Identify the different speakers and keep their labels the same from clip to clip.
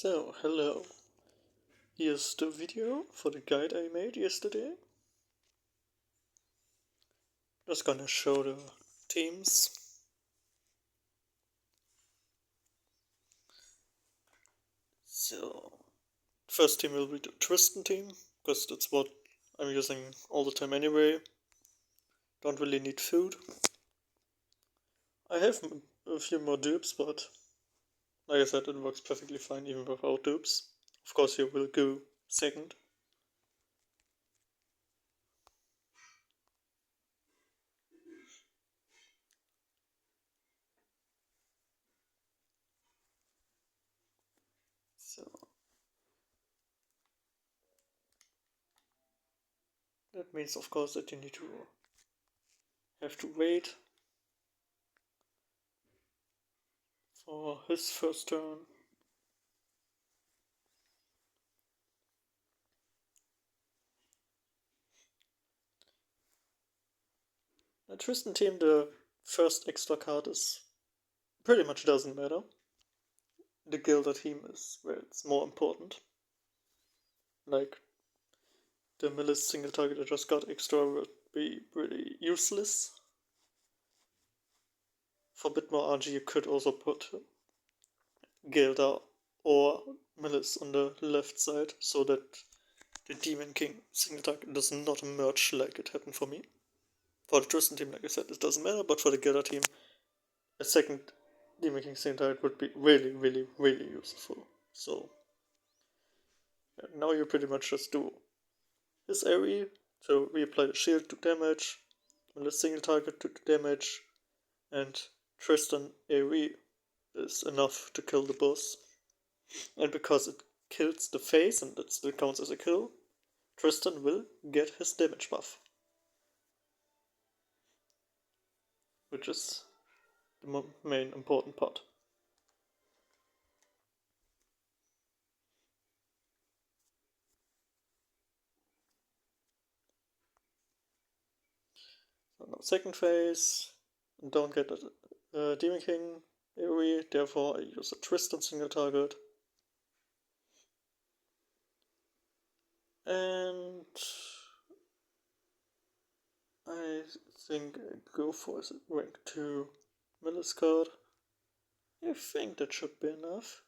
Speaker 1: So, hello. Here's the video for the guide I made yesterday. Just gonna show the teams. So, first team will be the Tristan team, because that's what I'm using all the time anyway. Don't really need food. I have a few more dupes, but like I said, it works perfectly fine even without dupes. Of course, you will go second. So, that means, of course, that you have to wait for his first turn. The Tristan team, the first extra card is pretty much doesn't matter. The Gilda team is where it's more important. Like, the Millis single target I just got extra would be pretty useless. For a bit more RG, you could also put Gilda or Millis on the left side so that the Demon King single target does not merge like it happened for me. For the Tristan team, like I said, it doesn't matter, but for the Gilda team, a second Demon King single target would be really, really, really useful. So, yeah, now you pretty much just do his AoE, so we apply the shield to damage, and the single target to damage, and Tristan AoE is enough to kill the boss. And because it kills the face and that still counts as a kill, Tristan will get his damage buff. Which is the main important part. So now second phase, don't get a Demon King AoE, therefore I use a Tristan single target. And I think I go for rank 2 Millis card. I think that should be enough.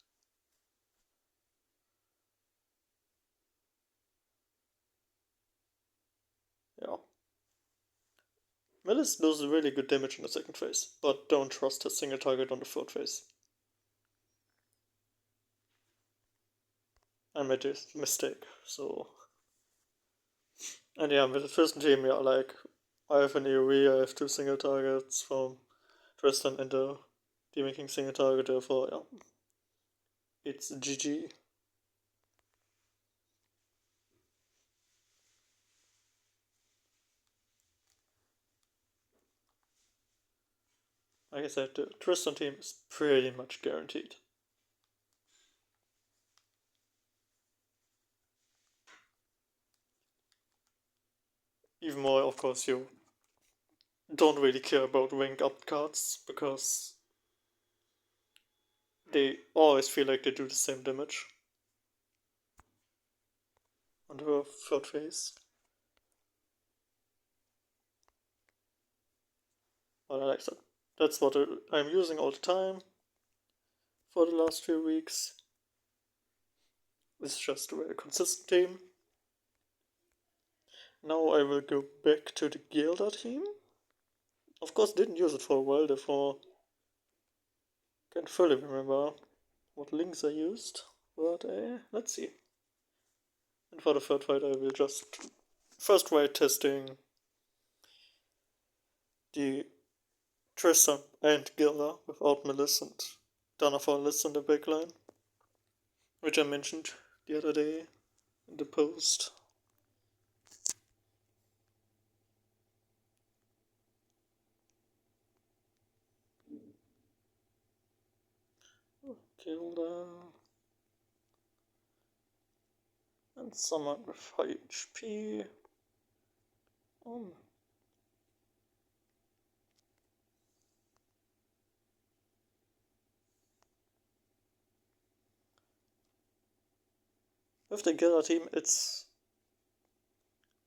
Speaker 1: Yeah. Millis does really good damage in the second phase, but don't trust his single target on the third phase. I made a mistake, so... And yeah, with the first team, yeah, like, I have an AoE, I have 2 single targets from Tristan and the Demon King single target, therefore, yeah, it's GG. Like I said, the Tristan team is pretty much guaranteed. Even more, of course, you don't really care about rank up cards, because they always feel like they do the same damage on the third phase. But I like that. That's what I'm using all the time for the last few weeks. It's just a very consistent team. Now I will go back to the Gilda team. Of course, didn't use it for a while, therefore can't fully remember what links I used. But let's see. And for the third fight, I will just first try testing the Tristan and Gilda without Millis and Danafor Liz in the backline, which I mentioned the other day in the post. Gilda. And someone with high HP. With the Gilda team, it's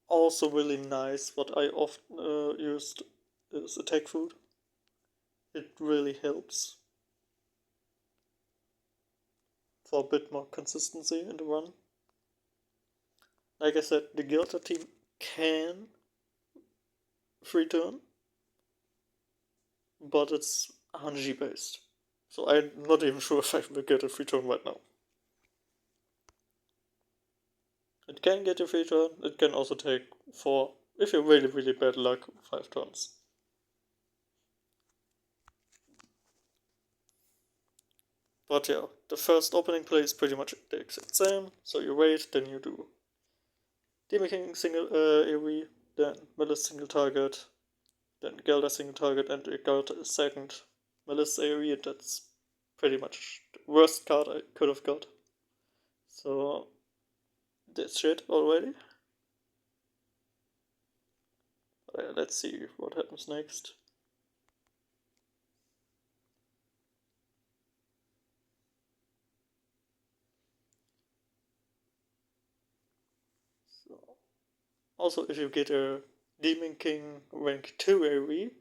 Speaker 1: also really nice. What I often used is attack food. It really helps for a bit more consistency in the run. Like I said, the Gilda team can free turn, but it's Hanji based. So I'm not even sure if I will get a free turn right now. It can get a free turn, it can also take 4, if you're really, really bad luck, 5 turns. But yeah, the first opening play is pretty much the exact same. So you wait, then you do Demon King single AoE, then Melis single target, then Gelda single target, and you got a second Melis AoE. That's pretty much the worst card I could have got. So that's shit already. Let's see what happens next. So, also, if you get a Demon King rank 2 AoE,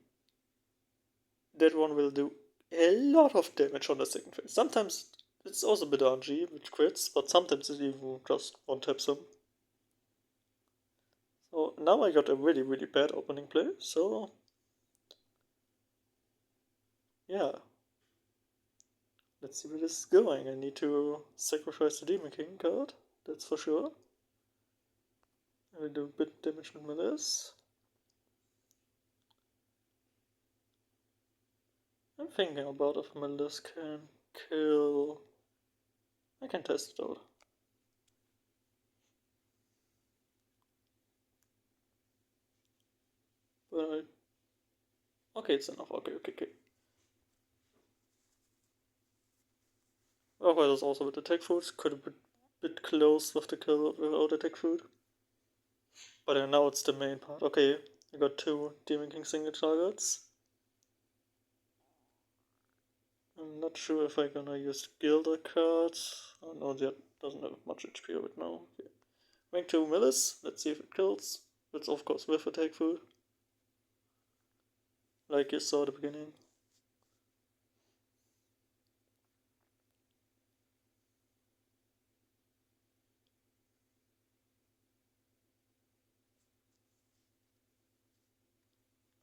Speaker 1: that one will do a lot of damage on the second phase. Sometimes it's also a bit RNG, which crits, but sometimes it even just one-taps him. So now I got a really, really bad opening play, so yeah. Let's see where this is going. I need to sacrifice the Demon King card, that's for sure. I will do a bit damage with this. I'm thinking about if Melis can kill... I can test it out. But okay, it's enough. Okay. Oh, well, there's also with the tech food. Could have been a bit close with the kill without the tech food. But now it's the main part. Okay, I got 2 Demon King single targets. I'm not sure if I'm gonna use Gilda cards. Oh no, that doesn't have much HP right now. Okay. Rank 2 Melis. Let's see if it kills. It's of course with attack food. Like you saw at the beginning.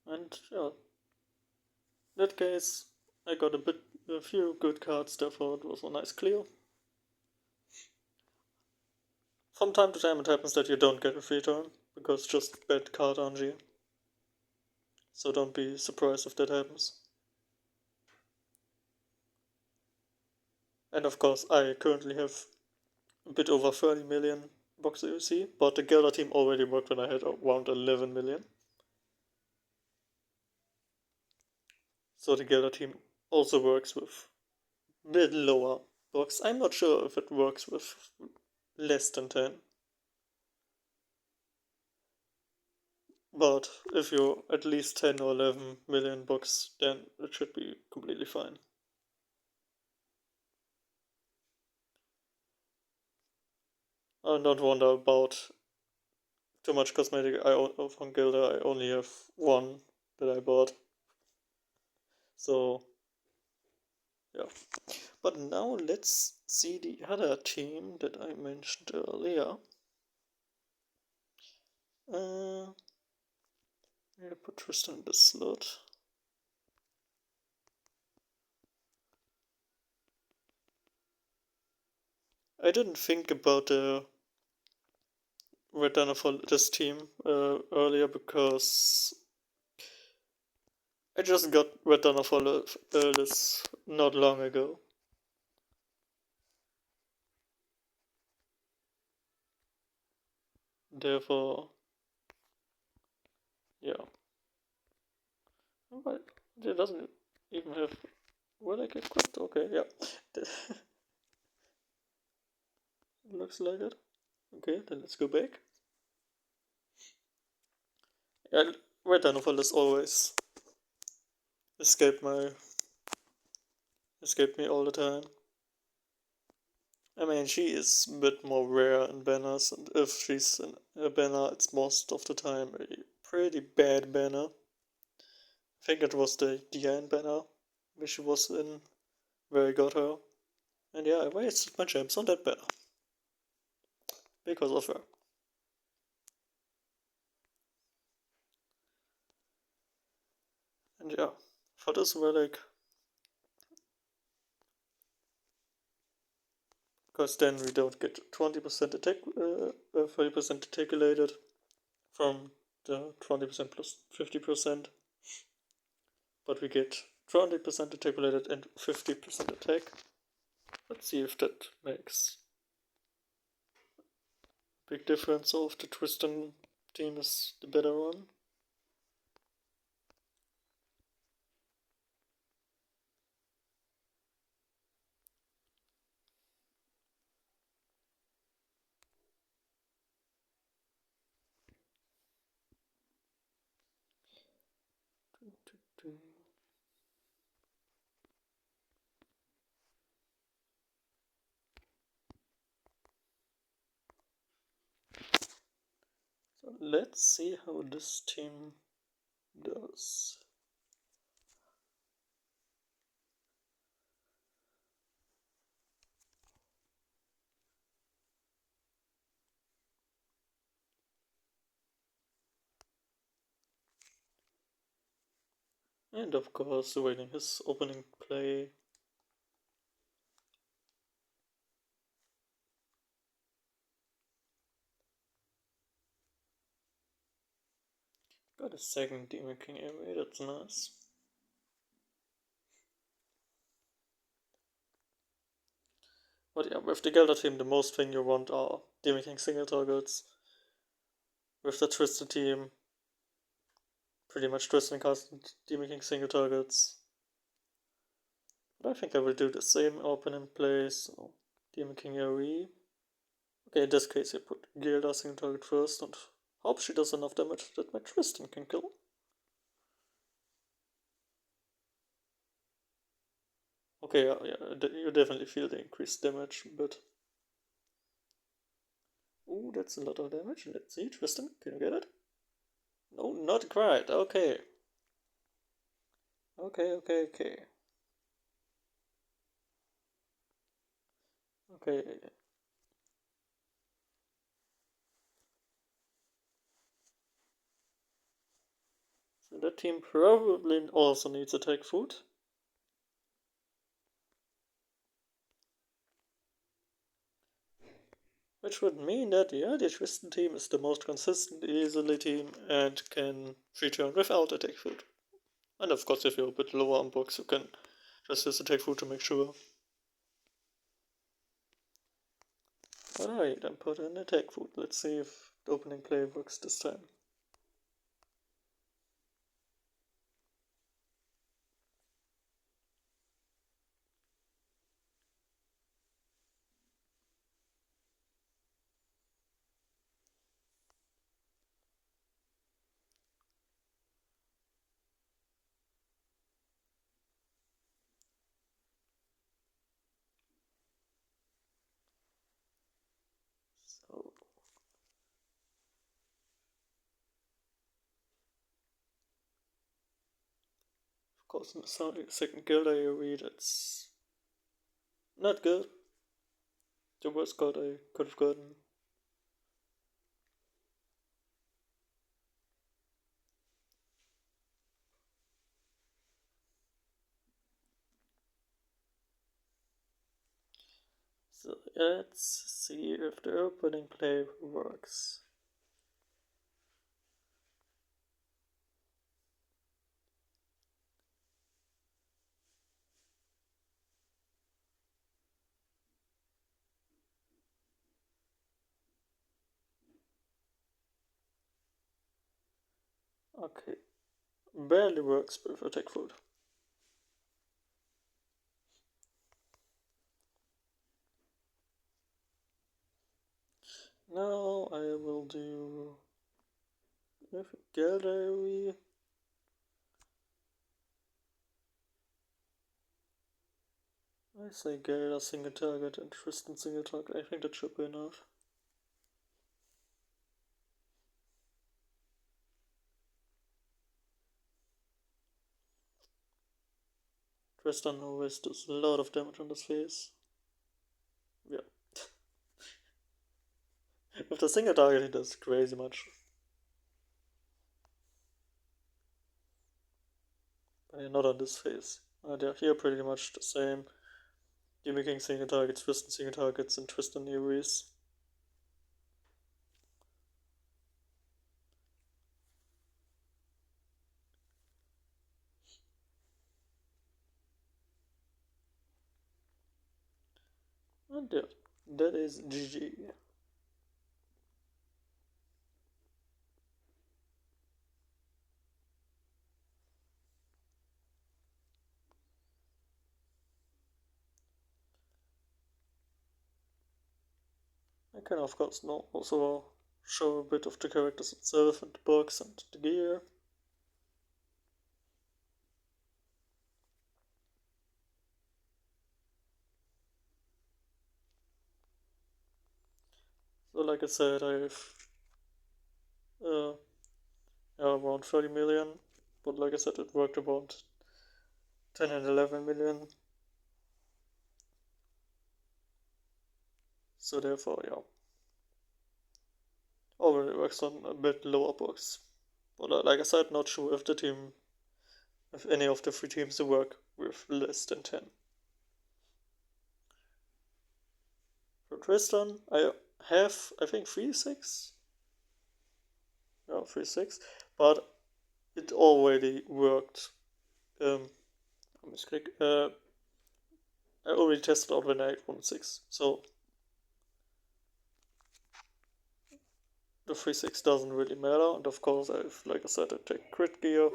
Speaker 1: And yeah, in that case, I got a few good cards, therefore it was a nice clear. From time to time it happens that you don't get a free turn, because just bad card RNG. So don't be surprised if that happens. And of course, I currently have a bit over 30 million box AOC, but the Gilda team already worked when I had around 11 million. So the Gilda team also works with a bit lower box. I'm not sure if it works with less than 10. But if you're at least 10 or 11 million bucks, then it should be completely fine. I don't wonder about too much cosmetic from Gilda. I only have one that I bought. So, yeah. But now let's see the other team that I mentioned earlier. I'm gonna put Tristan in the slot. I didn't think about the Red Runner for this team earlier because I just got Red Runner for this not long ago. Therefore, yeah. But it doesn't even have relic equipped. Okay, yeah. Looks like it. Okay, then let's go back. Yeah, Red Dinosaur is always escape me all the time. I mean, she is a bit more rare in banners, and if she's in a banner, it's most of the time a pretty bad banner. I think it was the Diane banner, which she was in, where I got her. And yeah, I wasted my gems on that banner. Because of her. And yeah, for this relic, because then we don't get 20% attack, 30% articulated from the 20% plus 50%, but we get 20% articulated and 50% attack. Let's see if that makes a big difference, or if the Tristan team is the better one. So let's see how this team does. And of course, winning his opening play. Got a second Demon King anyway, that's nice. But yeah, with the Gelder team, the most thing you want are Demon King single targets. With the Tristan team, pretty much Tristan constant Demon King single targets. But I think I will do the same opening play, so Demon King AoE. Okay, in this case I put Gilda single target first and hope she does enough damage that my Tristan can kill. Okay, yeah, you definitely feel the increased damage, but... Ooh, that's a lot of damage. Let's see, Tristan, can you get it? No, not quite, okay. Okay. Okay. So that team probably also needs attack food. Which would mean that, yeah, the Tristan team is the most consistent, easily team, and can free turn without attack food. And of course, if you're a bit lower on books, you can just use attack food to make sure. But I then put in attack food. Let's see if the opening play works this time. So, of course, in the second guild AoE, that's not good. The worst card I could have gotten. So let's see if the opening play works. Okay, barely works with attack food. Now I will do with gallery. I say Gale single target and Tristan single target. I think that should be enough. Tristan always does a lot of damage on this phase. Yeah. With the single target, he does crazy much. But not on this phase. They're here pretty much the same. Demon King single targets, Tristan single targets, and Tristan Ares. And yeah, that is GG. I can of course now also show a bit of the characters itself and the books and the gear. So like I said, I have around 30 million, but like I said, it worked about 10 and 11 million. So therefore, yeah. Already works on a bit lower books. But like I said, not sure if if any of the 3 teams work with less than 10. For Tristan, I have, I think, 3-6. Yeah, 3-6. But it already worked. Let me just click. I already tested out when I had 1-6. So the 3-6 doesn't really matter. And of course, like I said, I take crit gear.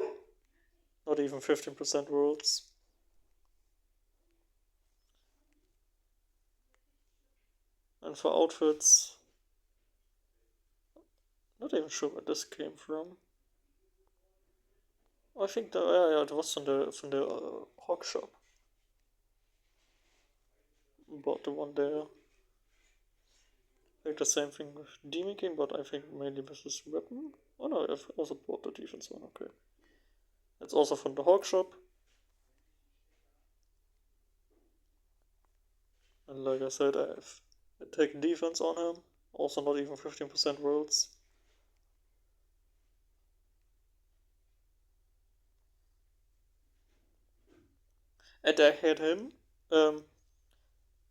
Speaker 1: Not even 15% rolls. And for outfits, not even sure where this came from. I think it was from the Hawk shop. Bought the one there. Like the same thing with Demon King, but I think mainly with his weapon. Oh no, I've also bought the defense one, okay. It's also from the Hawk shop. And like I said, I've taken defense on him. Also not even 15% rolls. And I had him.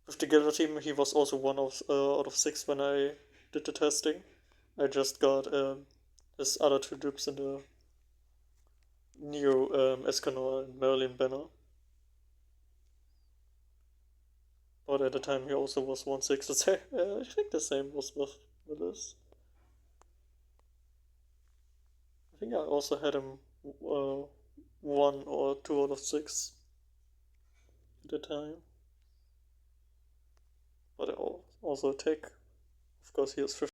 Speaker 1: With the Gilda team, he was also one of out of 6 when I did the testing. I just got his other 2 dupes in the Neo Escanor and Merlin banner. But at the time he also was 1-6. I think the same was with this. I think I also had him 1 or 2 out of 6 at the time. But I also attack. Of course, he has 50.